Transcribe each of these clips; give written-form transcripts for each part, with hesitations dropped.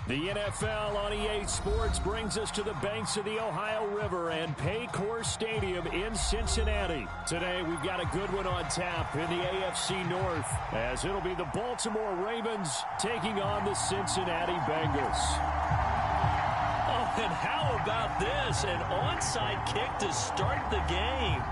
The NFL on EA Sports brings us to the banks of the Ohio River and Paycor Stadium in Cincinnati. Today, we've got a good one on tap in the AFC North, as it'll be the Baltimore Ravens taking on the Cincinnati Bengals. Oh, and how about this? An onside kick to start the game.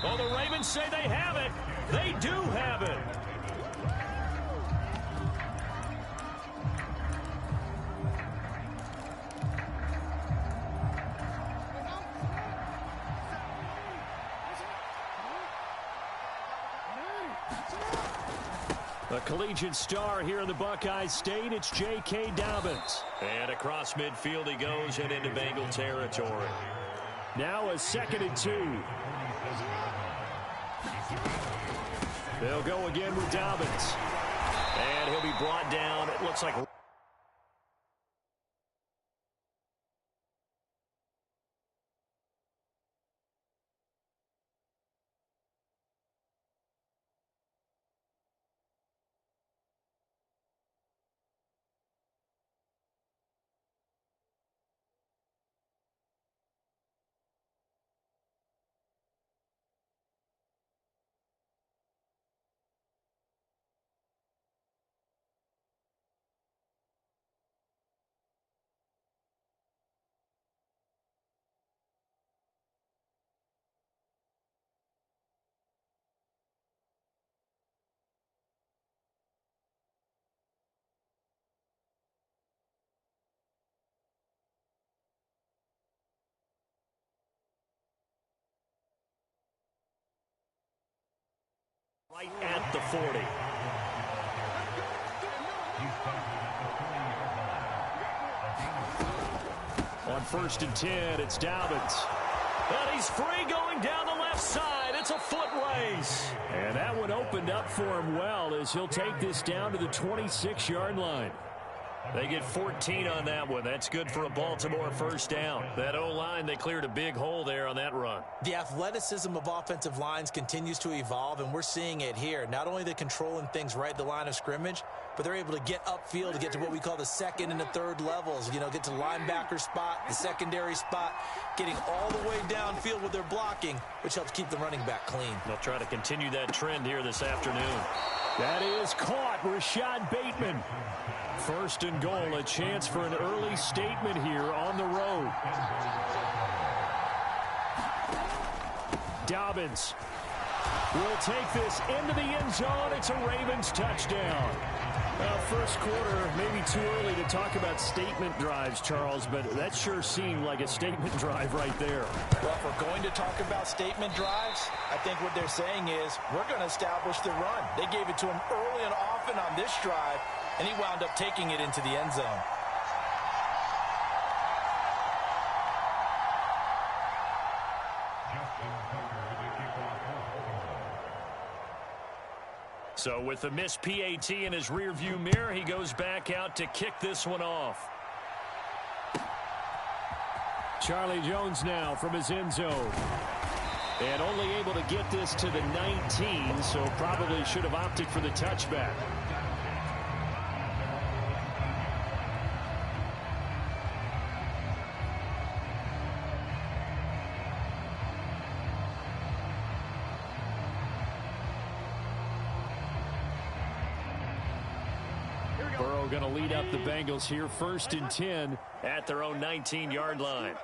Oh, the Ravens say they have it. They do have it. A collegiate star here in the Buckeye State, it's J.K. Dobbins. And across midfield he goes and into Bengal territory. Now a 2nd and 2. They'll go again with Dobbins. And he'll be brought down, it looks like. Right at the 40. On 1st and 10, it's Dobbins. And he's free going down the left side. It's a foot race. And that one opened up for him well as he'll take this down to the 26-yard line. They get 14 on that one. That's good for a Baltimore first down. That O-line, they cleared a big hole there on that run. The athleticism of offensive lines continues to evolve, and we're seeing it here. Not only they're controlling things right at the line of scrimmage, but they're able to get upfield to get to what we call the 2nd and the 3rd levels. You know, get to linebacker spot, the secondary spot, getting all the way downfield with their blocking, which helps keep the running back clean. They'll try to continue that trend here this afternoon. That is caught. Rashad Bateman. 1st and goal, a chance for an early statement here on the road. Dobbins will take this into the end zone. It's a Ravens touchdown. First quarter, maybe too early to talk about statement drives, Charles, but that sure seemed like a statement drive right there. Well, if we're going to talk about statement drives, I think what they're saying is we're going to establish the run. They gave it to him early and often on this drive, and he wound up taking it into the end zone. So with the missed PAT in his rearview mirror, he goes back out to kick this one off. Charlie Jones now from his end zone. And only able to get this to the 19, so probably should have opted for the touchback. Burrow going to lead up the Bengals here, 1st and 10 at their own 19-yard line.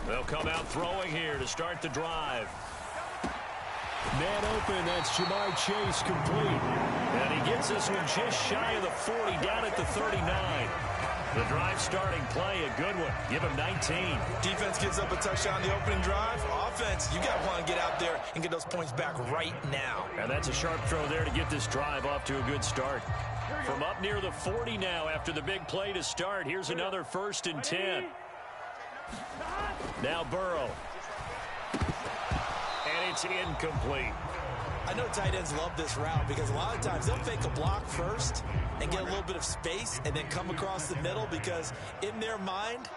They'll come out throwing here to start the drive. Man open, that's Jamar Chase complete. And he gets this one just shy of the 40, down at the 39. The drive starting play, a good one. Give him 19. Defense gives up a touchdown the opening drive. Offense, you got to want to get out there and get those points back right now. And that's a sharp throw there to get this drive off to a good start. From up near the 40 now after the big play to start. Here's another 1st and 10. Now Burrow. And it's incomplete. I know tight ends love this route because a lot of times they'll fake a block first and get a little bit of space and then come across the middle because in their mind,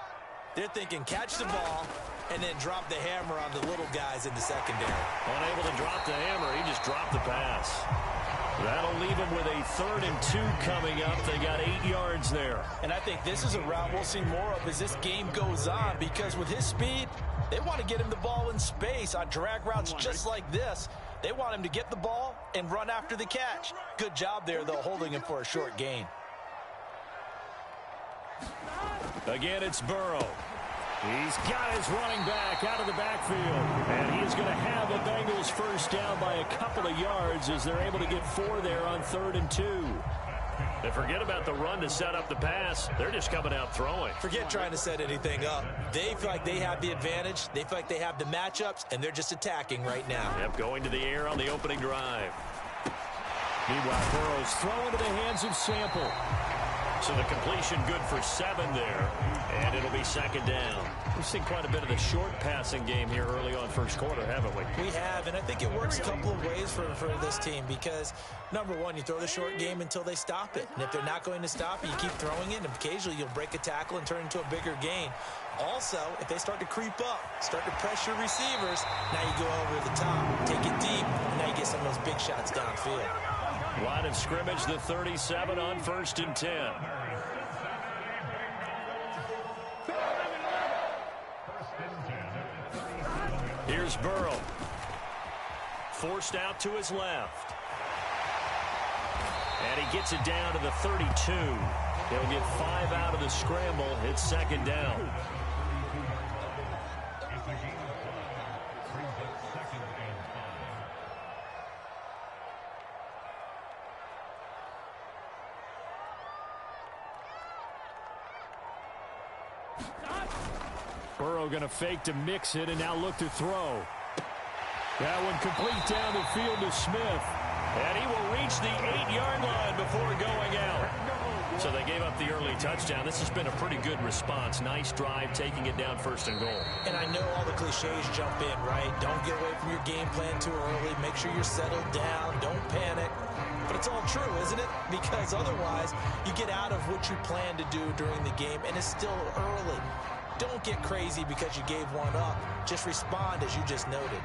They're thinking catch the ball and then drop the hammer on the little guys in the secondary. Unable to drop the hammer, he just dropped the pass. That'll leave him with a 3rd and 2 coming up. They got 8 yards there. And I think this is a route we'll see more of as this game goes on, because with his speed, they want to get him the ball in space on drag routes just like this. They want him to get the ball and run after the catch. Good job there, though, holding him for a short gain. Again, it's Burrow. He's got his running back out of the backfield. And he is going to have a Bengals first down by a couple of yards as they're able to get 4 there on 3rd and 2. They forget about the run to set up the pass. They're just coming out throwing. Forget trying to set anything up. They feel like they have the advantage. They feel like they have the matchups, and they're just attacking right now. Yep, going to the air on the opening drive. Meanwhile, Burrow's throw into the hands of Sample. So the completion good for 7 there, and it'll be 2nd down. We've seen quite a bit of the short passing game here early on first quarter, haven't we? We have, and I think it works a couple of ways for this team because, number one, you throw the short game until they stop it. And if they're not going to stop it, you keep throwing it, and occasionally you'll break a tackle and turn into a bigger gain. Also, if they start to creep up, start to pressure receivers, now you go over the top, take it deep, and now you get some of those big shots downfield. Line of scrimmage, the 37 on 1st and 10. Here's Burrow. Forced out to his left. And he gets it down to the 32. He'll get 5 out of the scramble. It's 2nd down. Burrow going to fake to mix it and now look to throw. That one complete down the field to Smith. And he will reach the 8-yard line before going out. So they gave up the early touchdown. This has been a pretty good response. Nice drive, taking it down 1st and goal. And I know all the cliches jump in, right? Don't get away from your game plan too early. Make sure you're settled down. Don't panic. But it's all true, isn't it? Because otherwise, you get out of what you plan to do during the game, and it's still early. Don't get crazy because you gave one up. Just respond as you just noted.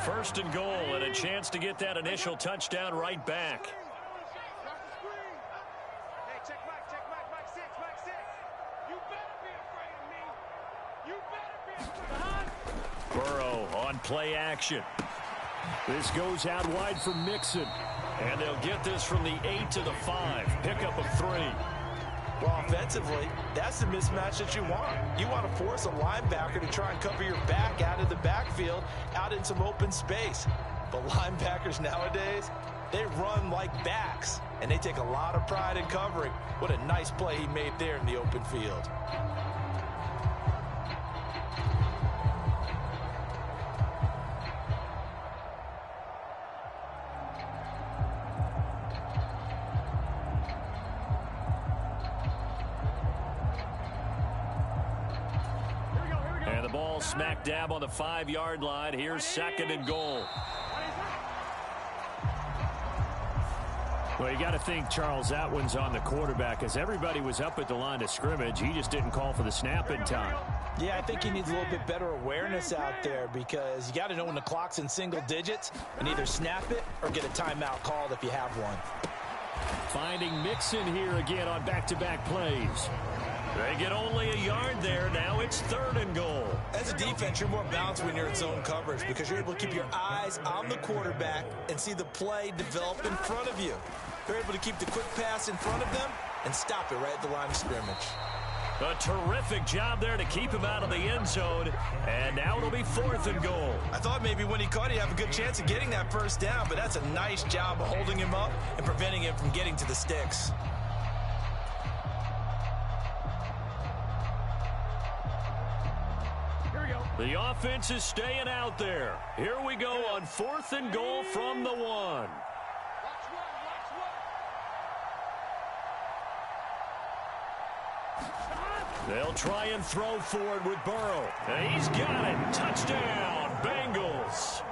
First and goal, and a chance to get that initial touchdown right back. Burrow on play action. This goes out wide for Mixon. And they'll get this from the 8 to the 5. Pickup of 3. Well, offensively, that's the mismatch that you want. You want to force a linebacker to try and cover your back out of the backfield, out in some open space. But linebackers nowadays, they run like backs, and they take a lot of pride in covering. What a nice play he made there in the open field. Smack dab on the 5-yard line. Here's 2nd and goal. Well, you got to think, Charles, that one's on the quarterback as everybody was up at the line of scrimmage. He just didn't call for the snap in time. Yeah, I think he needs a little bit better awareness out there because you got to know when the clock's in single digits and either snap it or get a timeout called if you have one. Finding Mixon here again on back-to-back plays. They get only a yard there. Now it's 3rd and goal. As a defense, you're more balanced when you're in zone coverage because you're able to keep your eyes on the quarterback and see the play develop in front of you. They're able to keep the quick pass in front of them and stop it right at the line of scrimmage. A terrific job there to keep him out of the end zone. And now it'll be 4th and goal. I thought maybe when he caught it, he'd have a good chance of getting that first down, but that's a nice job of holding him up and preventing him from getting to the sticks. The offense is staying out there. Here we go on 4th and goal from the 1. They'll try and throw forward with Burrow. And he's got it. Touchdown, Bengals.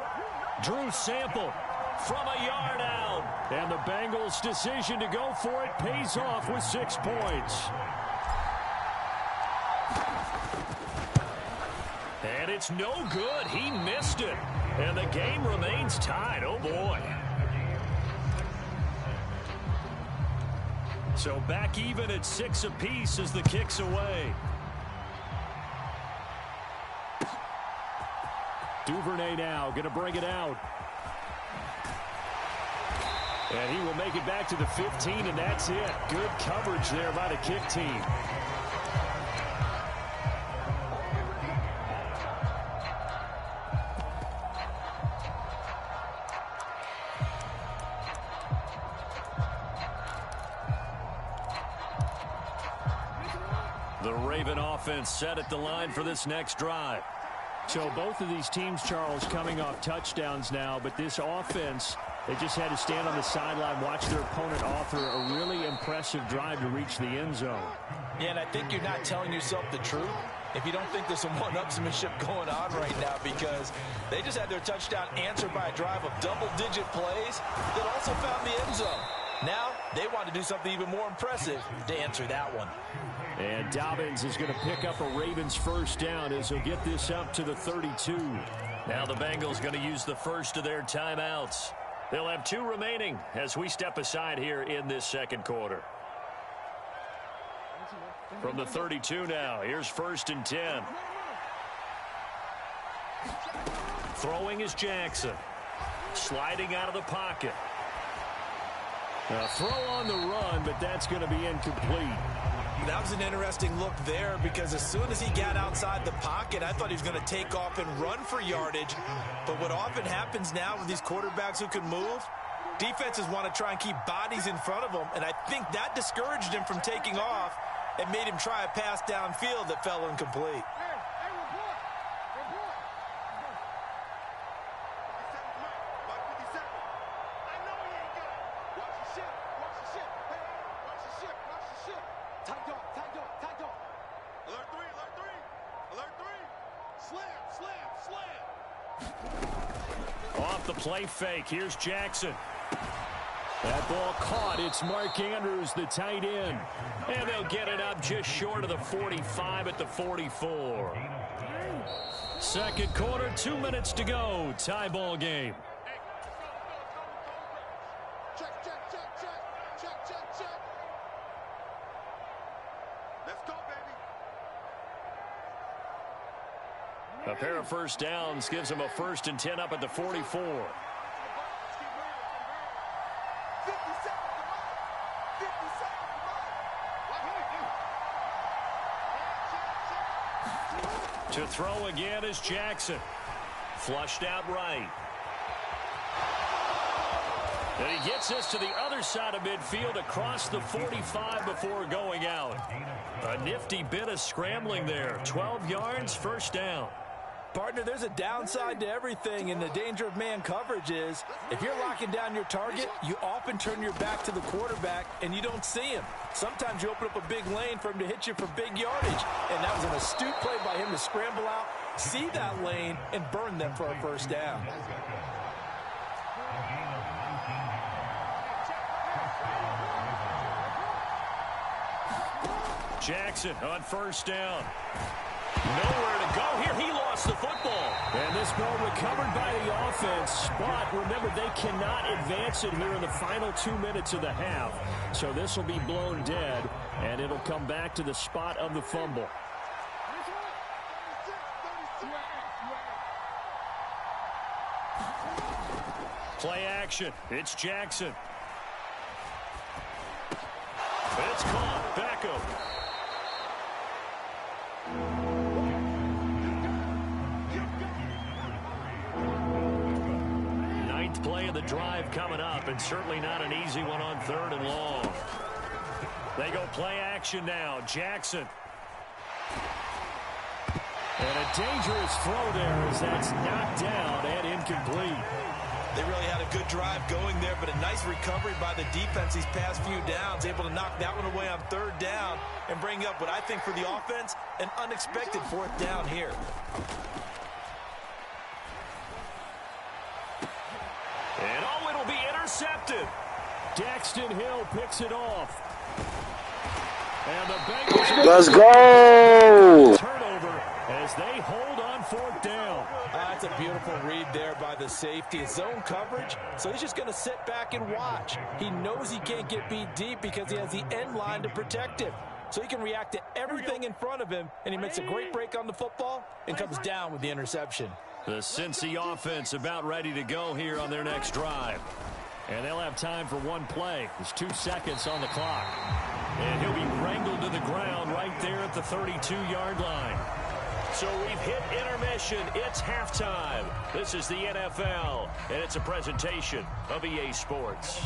Drew Sample from a yard out. And the Bengals' decision to go for it pays off with 6 points. And it's no good. He missed it. And the game remains tied. Oh, boy. So back even at 6 apiece as the kick's away. Duvernay now going to bring it out. And he will make it back to the 15, and that's it. Good coverage there by the kick team. The Raven offense set at the line for this next drive. So both of these teams, Charles, coming off touchdowns now, but this offense, they just had to stand on the sideline, watch their opponent author a really impressive drive to reach the end zone. Yeah, and I think you're not telling yourself the truth if you don't think there's some one-upsmanship going on right now, because they just had their touchdown answered by a drive of double-digit plays that also found the end zone. Now they want to do something even more impressive to answer that one. And Dobbins is going to pick up a Ravens first down as he'll get this up to the 32. Now the Bengals going to use the first of their timeouts. They'll have 2 remaining as we step aside here in this second quarter. From the 32 now, here's 1st and 10. Throwing is Jackson. Sliding out of the pocket. A throw on the run, but that's going to be incomplete. That was an interesting look there, because as soon as he got outside the pocket, I thought he was going to take off and run for yardage. But what often happens now with these quarterbacks who can move, defenses want to try and keep bodies in front of them, and I think that discouraged him from taking off and made him try a pass downfield that fell incomplete. Off the play fake, here's Jackson. That ball caught. It's Mark Andrews, the tight end. And they'll get it up just short of the 45 at the 44. Second quarter, 2 minutes to go. Tie ball game. A pair of first downs gives them a 1st and 10 up at the 44. To throw again is Jackson. Flushed out right. And he gets this to the other side of midfield across the 45 before going out. A nifty bit of scrambling there. 12 yards, first down. Partner, there's a downside to everything, and the danger of man coverage is if you're locking down your target, you often turn your back to the quarterback and you don't see him. Sometimes you open up a big lane for him to hit you for big yardage, and that was an astute play by him to scramble out, see that lane, and burn them for a first down. Jackson on first down. Nowhere to go here. He lost the football. And this ball recovered by the offense. But remember, they cannot advance it here in the final 2 minutes of the half. So this will be blown dead, and it'll come back to the spot of the fumble. Play action. It's Jackson. It's caught. Beckham. Play of the drive coming up, and certainly not an easy one on 3rd and long. They go play action now. Jackson. And a dangerous throw there as that's knocked down and incomplete. They really had a good drive going there, but a nice recovery by the defense these past few downs, able to knock that one away on 3rd down and bring up what I think for the offense, an unexpected 4th down here. And oh, intercepted. Daxton Hill picks it off. And the Bengals... Let's go! Turnover as they hold on 4th down. That's a beautiful read there by the safety. It's zone coverage, so he's just going to sit back and watch. He knows he can't get beat deep because he has the end line to protect him. So he can react to everything in front of him, and he makes a great break on the football and comes down with the interception. The Cincy offense about ready to go here on their next drive. And they'll have time for one play. There's 2 seconds on the clock. And he'll be wrangled to the ground right there at the 32-yard line. So we've hit intermission. It's halftime. This is the NFL, and it's a presentation of EA Sports.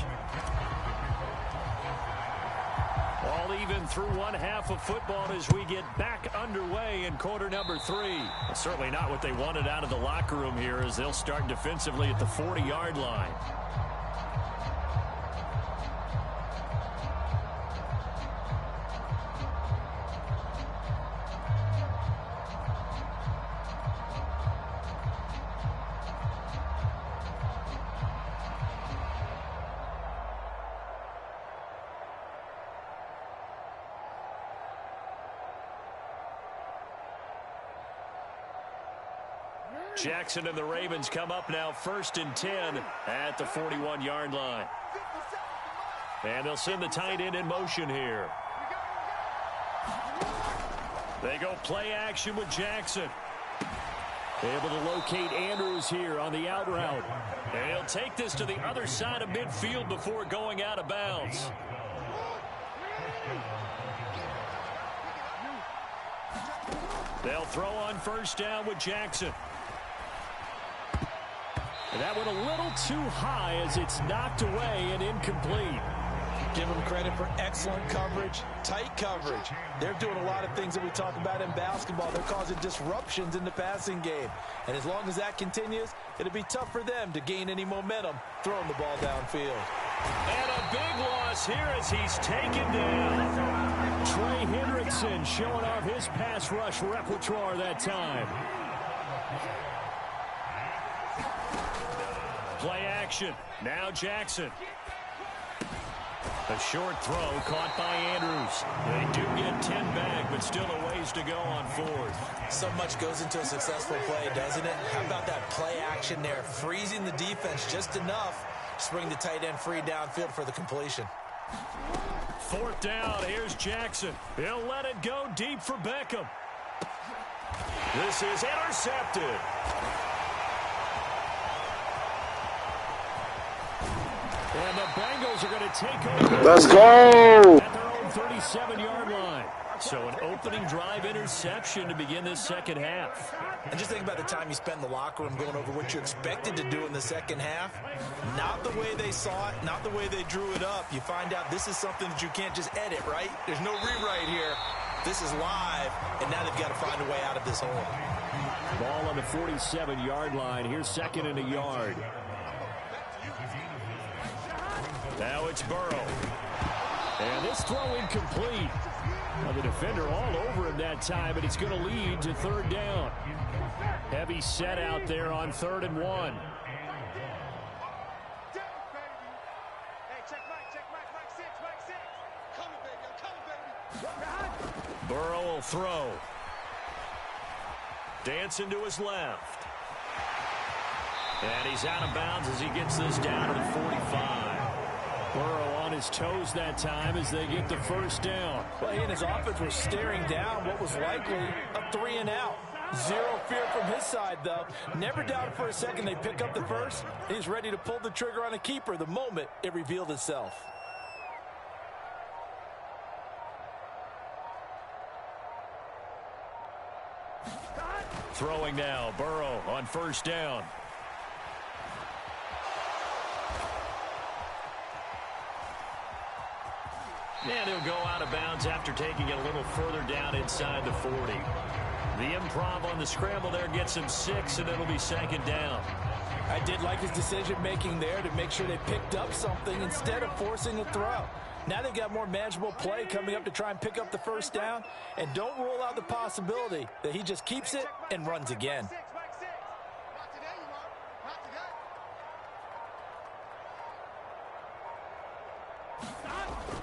All even through one half of football as we get back underway in quarter number 3. Certainly not what they wanted out of the locker room here as they'll start defensively at the 40-yard line. Jackson and the Ravens come up now 1st and 10 at the 41-yard line. And they'll send the tight end in motion here. They go play action with Jackson. Able to locate Andrews here on the out route. And he'll take this to the other side of midfield before going out of bounds. They'll throw on 1st down with Jackson. And that went a little too high as it's knocked away and incomplete. Give them credit for excellent coverage, tight coverage. They're doing a lot of things that we talk about in basketball. They're causing disruptions in the passing game. And as long as that continues, it'll be tough for them to gain any momentum throwing the ball downfield. And a big loss here as he's taken down. Trey Hendrickson showing off his pass rush repertoire that time. Play action. Now Jackson. A short throw caught by Andrews. They do get 10 back, but still a ways to go on 4th. So much goes into a successful play, doesn't it? How about that play action there? Freezing the defense just enough to bring the tight end free downfield for the completion. 4th down. Here's Jackson. He'll let it go deep for Beckham. This is intercepted. And the Bengals are going to take over. Let's go! At their own 37-yard line. So an opening drive interception to begin this second half. And just think about the time you spend in the locker room going over what you expected to do in the second half. Not the way they saw it, not the way they drew it up. You find out this is something that you can't just edit, right? There's no rewrite here. This is live, and now they've got to find a way out of this hole. Ball on the 47-yard line. Here's 2nd and a yard. Now it's Burrow. And this throw incomplete. Well, the defender all over him that time, but it's going to lead to 3rd down. Heavy set out there on 3rd and 1. Burrow will throw. Dancing to his left. And he's out of bounds as he gets this down to the 45. Burrow on his toes that time as they get the 1st down. Well, he and his offense were staring down what was likely a 3 and out. Zero fear from his side, though. Never doubted for a second they pick up the first. He's ready to pull the trigger on a keeper the moment it revealed itself. Throwing now, Burrow on 1st down. And he'll go out of bounds after taking it a little further down inside the 40. The improv on the scramble there gets him 6, and it'll be 2nd down. I did like his decision-making there to make sure they picked up something instead of forcing a throw. Now they've got more manageable play coming up to try and pick up the 1st down, and don't rule out the possibility that he just keeps it and runs again.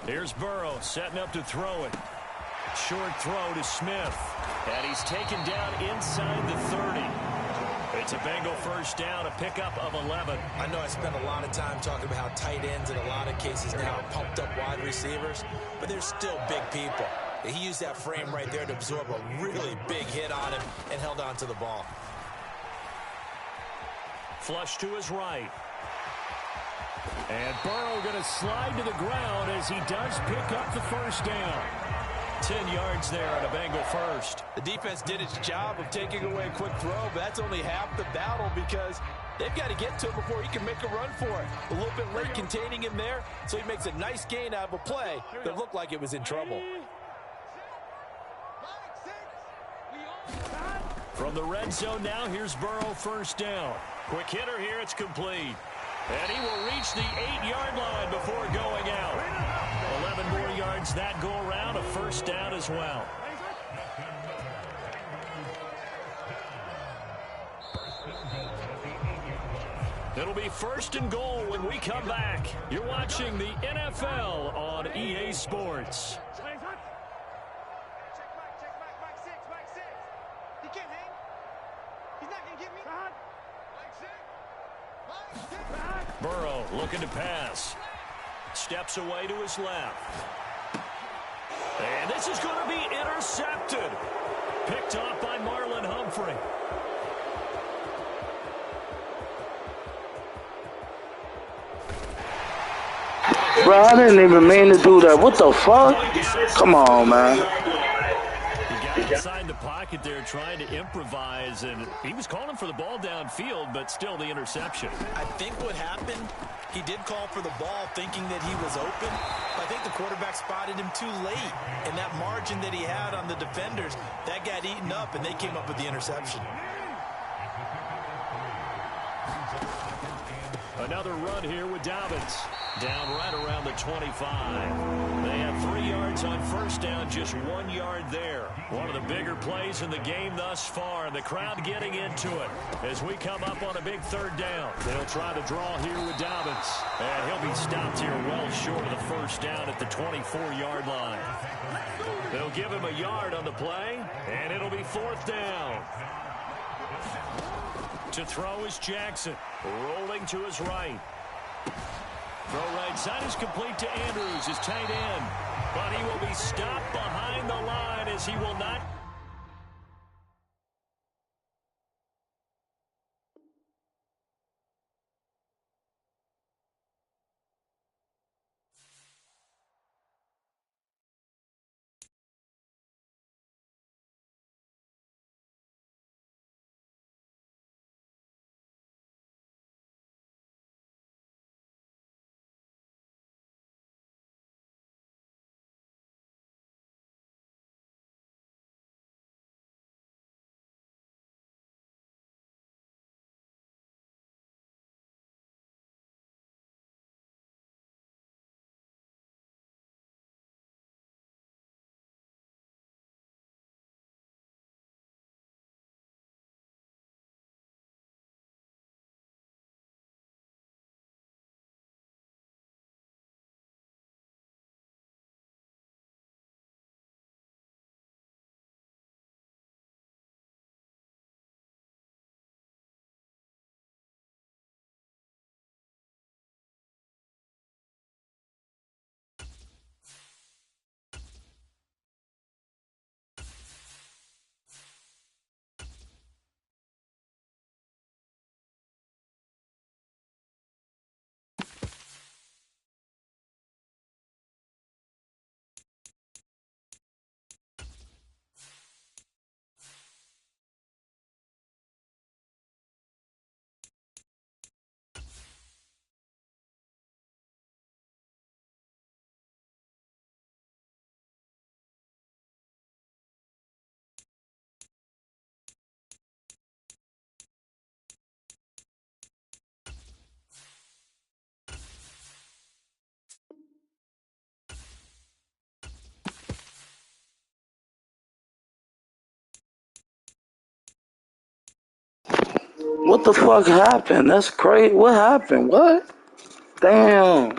Here's Burrow setting up to throw it. Short throw to Smith. And he's taken down inside the 30. It's a Bengal first down, a pickup of 11. I know I spent a lot of time talking about how tight ends in a lot of cases now are pumped up wide receivers, but they're still big people. He used that frame right there to absorb a really big hit on him and held on to the ball. Flush to his right. And Burrow going to slide to the ground as he does pick up the first down. 10 yards there on a Bengal first. The defense did its job of taking away a quick throw, but that's only half the battle because they've got to get to him before he can make a run for it. A little bit late containing him there, so he makes a nice gain out of a play that looked like it was in trouble. From the red zone now, here's Burrow first down. Quick hitter here, it's complete. And he will reach the 8-yard line before going out. 11 more yards that go around, a first down as well. It'll be first and goal when we come back. You're watching the NFL on EA Sports. Burrow looking to pass. Steps away to his left. And this is going to be intercepted. Picked off by Marlon Humphrey. Bro, I didn't even mean to do that. What the fuck? Come on, man. He got inside the pocket there trying to improvise, and he was calling for the ball downfield, but still the interception. I think what happened, he did call for the ball thinking that he was open. I think the quarterback spotted him too late, and that margin that he had on the defenders, that got eaten up, and they came up with the interception. Another run here with Dobbins. Down right around the 25. They have 3 yards on first down, just 1 yard there. One of the bigger plays in the game thus far, and the crowd getting into it as we come up on a big third down. They'll try to draw here with Dobbins, and he'll be stopped here well short of the first down at the 24-yard line. They'll give him a yard on the play, and it'll be fourth down. To throw is Jackson, rolling to his right. Throw right side is complete to Andrews, his tight end. But he will be stopped behind the line as he will not. What the fuck happened? That's crazy. What happened? What? Damn.